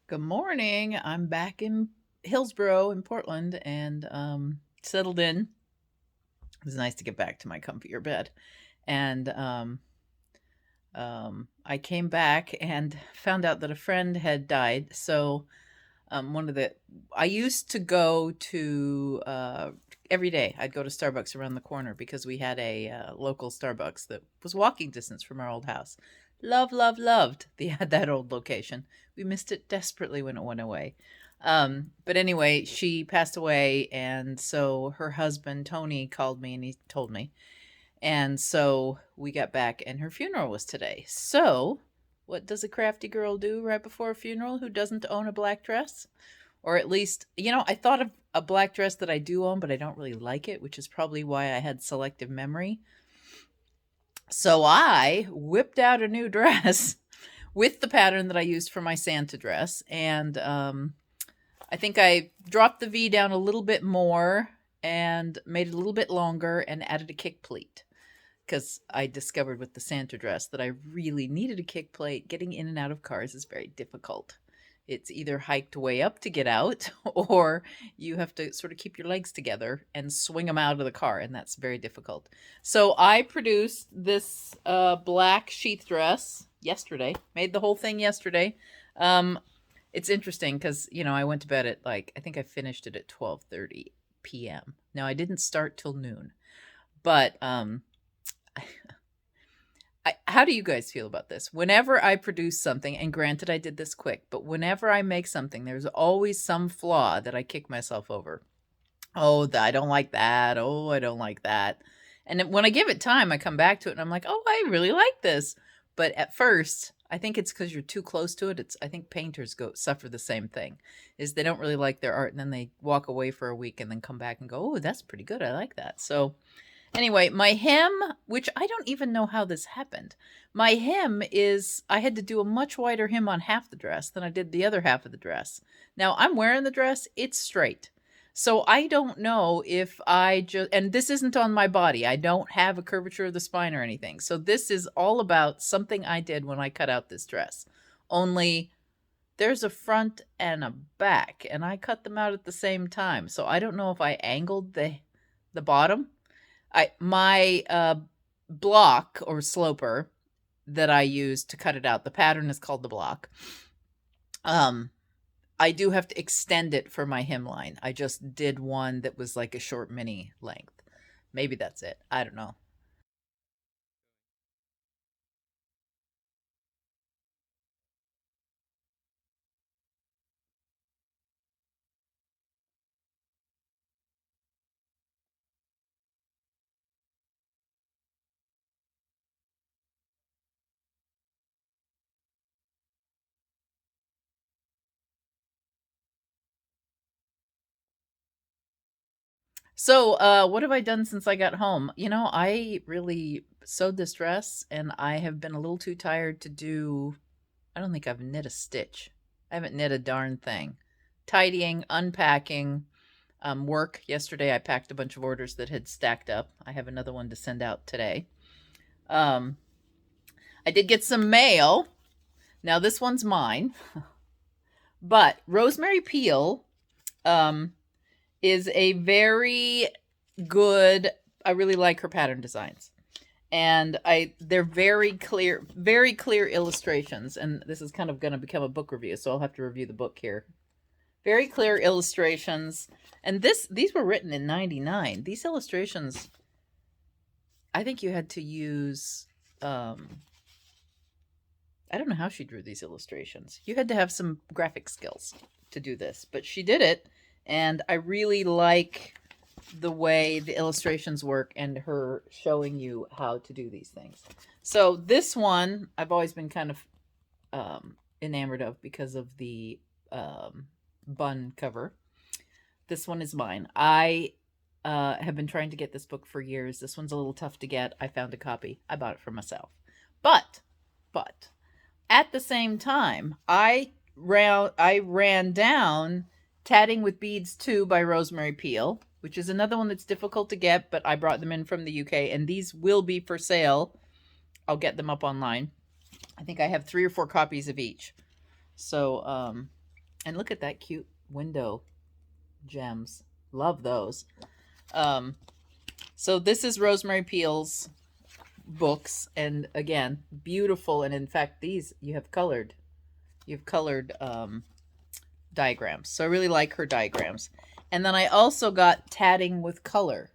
Good morning. I'm back in Hillsboro in Portland and settled in. It was nice to get back to my comfier bed. And I came back and found out that a friend had died. So one of the I used to go to every day. I'd go to Starbucks around the corner because we had a local Starbucks that was walking distance from our old house. Loved that old location. We missed it desperately when it went away. But anyway, she passed away, and so her husband Tony called me and he told me, and so we got back, and her funeral was today. So, what does a crafty girl do right before a funeral who doesn't own a black dress? Or at least, I thought of a black dress that I do own, but I don't really like it, which is probably why I had selective memory. So I whipped out a new dress with the pattern that I used for my Santa dress. And I think I dropped the V down a little bit more and made it a little bit longer and added a kick pleat because I discovered with the Santa dress that I really needed a kick plate. Getting in and out of cars is very difficult. It's either hiked way up to get out, or you have to sort of keep your legs together and swing them out of the car, and that's very difficult. So I produced this black sheath dress yesterday. Made the whole thing yesterday. It's interesting because I went to bed at I think I finished it at 12:30 p.m. Now I didn't start till noon, but how do you guys feel about this? Whenever I produce something, and granted I did this quick, but whenever I make something, there's always some flaw that I kick myself over. Oh, I don't like that. Oh, I don't like that. And when I give it time, I come back to it and I'm like, oh, I really like this. But at first, I think it's because you're too close to it. I think painters suffer the same thing, is they don't really like their art and then they walk away for a week and then come back and go, oh, that's pretty good. I like that. So anyway, my hem, which I don't even know how this happened. My hem is, I had to do a much wider hem on half the dress than I did the other half of the dress. Now I'm wearing the dress, it's straight. So I don't know if I just, and this isn't on my body. I don't have a curvature of the spine or anything. So this is all about something I did when I cut out this dress. Only there's a front and a back, and I cut them out at the same time. So I don't know if I angled the bottom. My block or sloper that I use to cut it out, the pattern is called the block. I do have to extend it for my hemline. I just did one that was like a short mini length. Maybe that's it. I don't know. So, what have I done since I got home? I really sewed this dress and I have been a little too tired to do, I don't think I've knit a stitch. I haven't knit a darn thing. Tidying, unpacking, work. Yesterday I packed a bunch of orders that had stacked up. I have another one to send out today. Um, I did get some mail. Now this one's mine, but Rosemary Peel um, is a very good. I really like her pattern designs, and they're very clear illustrations. And this is kind of going to become a book review, so I'll have to review the book here. Very clear illustrations, and these were written in '99. These illustrations, I think you had to use. I don't know how she drew these illustrations. You had to have some graphic skills to do this, but she did it, and I really like the way the illustrations work and her showing you how to do these things. So this one I've always been kind of enamored of because of the bun cover. This one is mine. I have been trying to get this book for years. This one's a little tough to get. I found a copy. I bought it for myself. But at the same time, I ran down Tatting with Beads 2 by Rosemary Peel, which is another one that's difficult to get, but I brought them in from the UK, and these will be for sale. I'll get them up online. I think I have 3 or 4 copies of each. So, And look at that cute window gems. Love those. Um, so this is Rosemary Peel's books, and again, beautiful. And in fact, these you have colored. You've colored diagrams. So I really like her diagrams. And then I also got tatting with color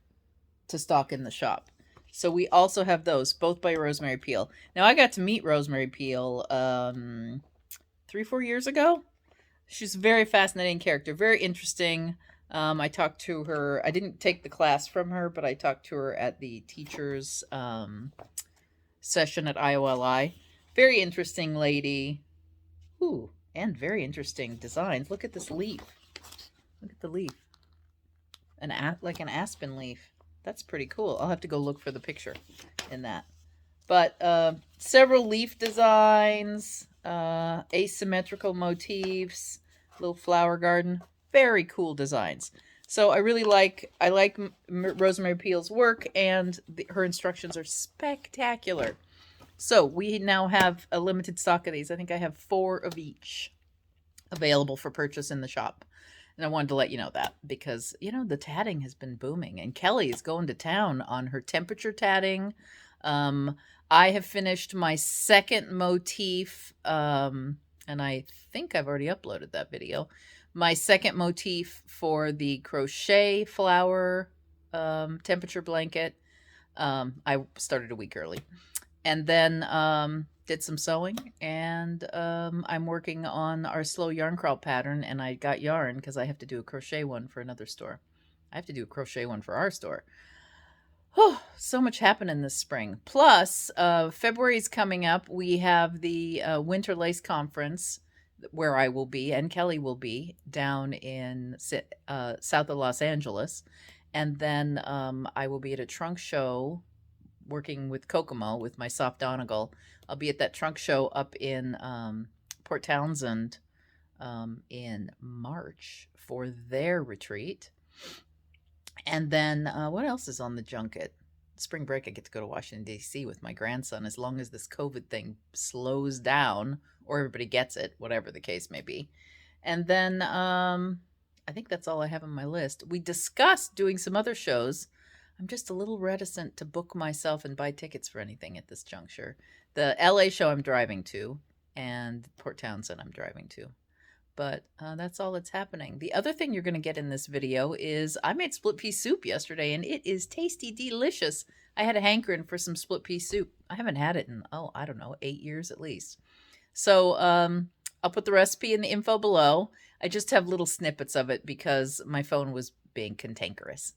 to stock in the shop. So we also have those, both by Rosemary Peel. Now I got to meet Rosemary Peel 3-4 years ago. She's a very fascinating character, very interesting. I talked to her. I didn't take the class from her, but I talked to her at the teachers session at IOLI. Very interesting lady. Ooh, and very interesting designs. Look at this leaf. Look at the leaf. Like an aspen leaf. That's pretty cool. I'll have to go look for the picture in that. But several leaf designs, asymmetrical motifs, little flower garden. Very cool designs. So I like Rosemary Peel's work, and her instructions are spectacular. So we now have a limited stock of these. I think I have 4 of each available for purchase in the shop. And I wanted to let you know that because, the tatting has been booming. And Kelly is going to town on her temperature tatting. I have finished my second motif, and I think I've already uploaded that video. My second motif for the crochet flower temperature blanket. I started a week early. And then did some sewing, and I'm working on our slow yarn crawl pattern, and I got yarn because I have to do a crochet one for another store. I have to do a crochet one for our store. Oh, so much happening this spring. Plus, February is coming up. We have the Winter Lace Conference where I will be, and Kelly will be, down in south of Los Angeles. And then I will be at a trunk show working with Kokomo with my soft Donegal. I'll be at that trunk show up in Port Townsend in March for their retreat. And then what else is on the junket? Spring break, I get to go to Washington, D.C. with my grandson, as long as this COVID thing slows down or everybody gets it, whatever the case may be. And then I think that's all I have on my list. We discussed doing some other shows. I'm just a little reticent to book myself and buy tickets for anything at this juncture. The LA show I'm driving to, and Port Townsend I'm driving to. But that's all that's happening. The other thing you're going to get in this video is I made split pea soup yesterday, and it is tasty, delicious. I had a hankering for some split pea soup. I haven't had it in, I don't know, 8 years at least. So I'll put the recipe in the info below. I just have little snippets of it because my phone was being cantankerous.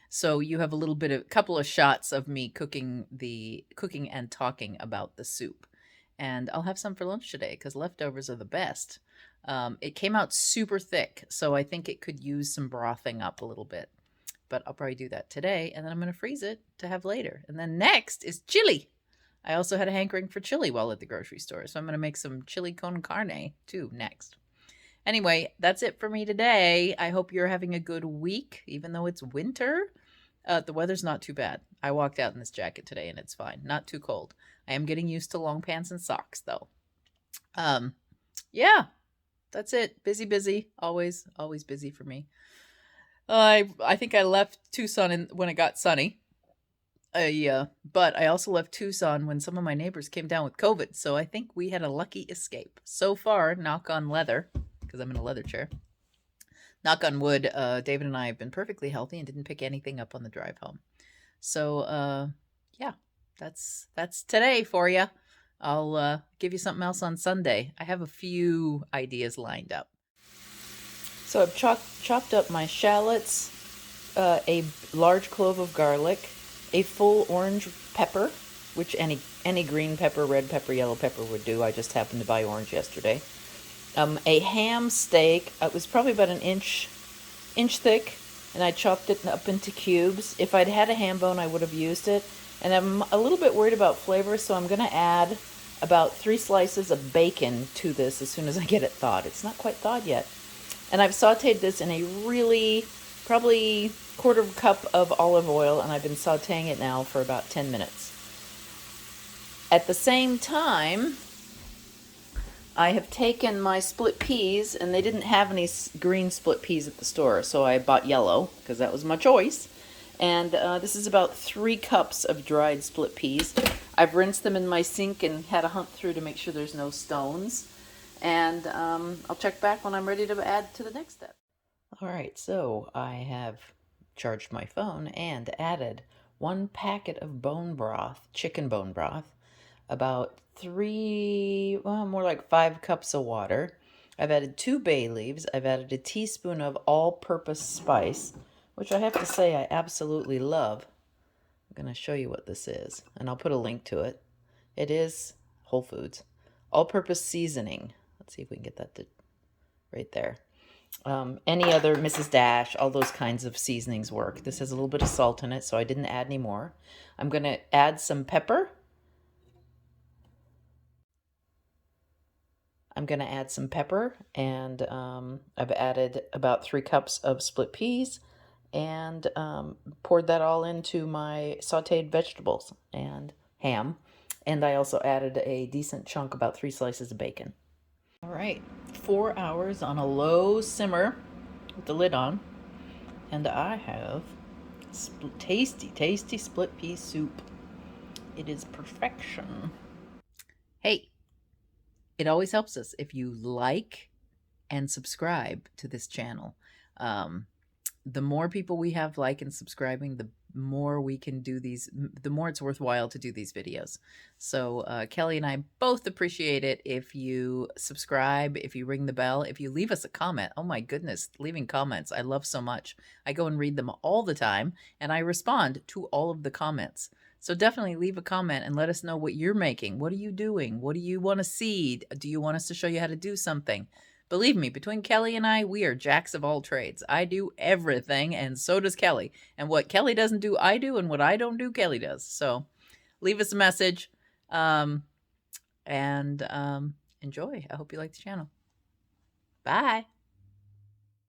So you have a couple of shots of me cooking and talking about the soup. And I'll have some for lunch today because leftovers are the best. It came out super thick, so I think it could use some brothing up a little bit. But I'll probably do that today, and then I'm going to freeze it to have later. And then next is chili. I also had a hankering for chili while at the grocery store, so I'm going to make some chili con carne too next. Anyway, that's it for me today. I hope you're having a good week, even though it's winter. The weather's not too bad. I walked out in this jacket today, and it's fine. Not too cold. I am getting used to long pants and socks, though. Yeah, that's it. Busy. Always busy for me. I think I left Tucson when it got sunny. But I also left Tucson when some of my neighbors came down with COVID, so I think we had a lucky escape. So far, knock on leather, because I'm in a leather chair. Knock on wood, David and I have been perfectly healthy and didn't pick anything up on the drive home. So, yeah, that's today for you. I'll give you something else on Sunday. I have a few ideas lined up. So I've chopped up my shallots, a large clove of garlic, a full orange pepper, which any green pepper, red pepper, yellow pepper would do. I just happened to buy orange yesterday. A ham steak. It was probably about an inch thick, and I chopped it up into cubes. If I'd had a ham bone, I would have used it. And I'm a little bit worried about flavor, so I'm going to add about 3 slices of bacon to this as soon as I get it thawed. It's not quite thawed yet. And I've sauteed this in a really, probably 1/4 cup of olive oil, and I've been sauteing it now for about 10 minutes. At the same time, I have taken my split peas, and they didn't have any green split peas at the store, so I bought yellow because that was my choice. And this is about 3 cups of dried split peas. I've rinsed them in my sink and had a hunt through to make sure there's no stones. And I'll check back when I'm ready to add to the next step. All right, so I have charged my phone and added 1 packet of bone broth, chicken bone broth, about 3, well, more like 5 cups of water. I've added 2 bay leaves. I've added a teaspoon of all-purpose spice, which I have to say I absolutely love. I'm going to show you what this is, and I'll put a link to it. It is Whole Foods. All-purpose seasoning. Let's see if we can get that to right there. Any other Mrs. Dash, all those kinds of seasonings work. This has a little bit of salt in it, so I didn't add any more. I'm going to add some pepper. And I've added about 3 cups of split peas and poured that all into my sauteed vegetables and ham. And I also added a decent chunk, about 3 slices of bacon. All right, 4 hours on a low simmer with the lid on, and I have tasty, tasty split pea soup. It is perfection. Hey, it always helps us if you like and subscribe to this channel. The more people we have like and subscribing, the more we can do these, the more it's worthwhile to do these videos. So Kelly and I both appreciate it if you subscribe, if you ring the bell, if you leave us a comment. Oh my goodness, leaving comments, I love so much. I go and read them all the time, and I respond to all of the comments. So definitely leave a comment and let us know what you're making. What are you doing? What do you want to see? Do you want us to show you how to do something? Believe me, between Kelly and I, we are jacks of all trades. I do everything, and so does Kelly. And what Kelly doesn't do, I do, and what I don't do, Kelly does. So leave us a message and enjoy. I hope you like the channel. Bye.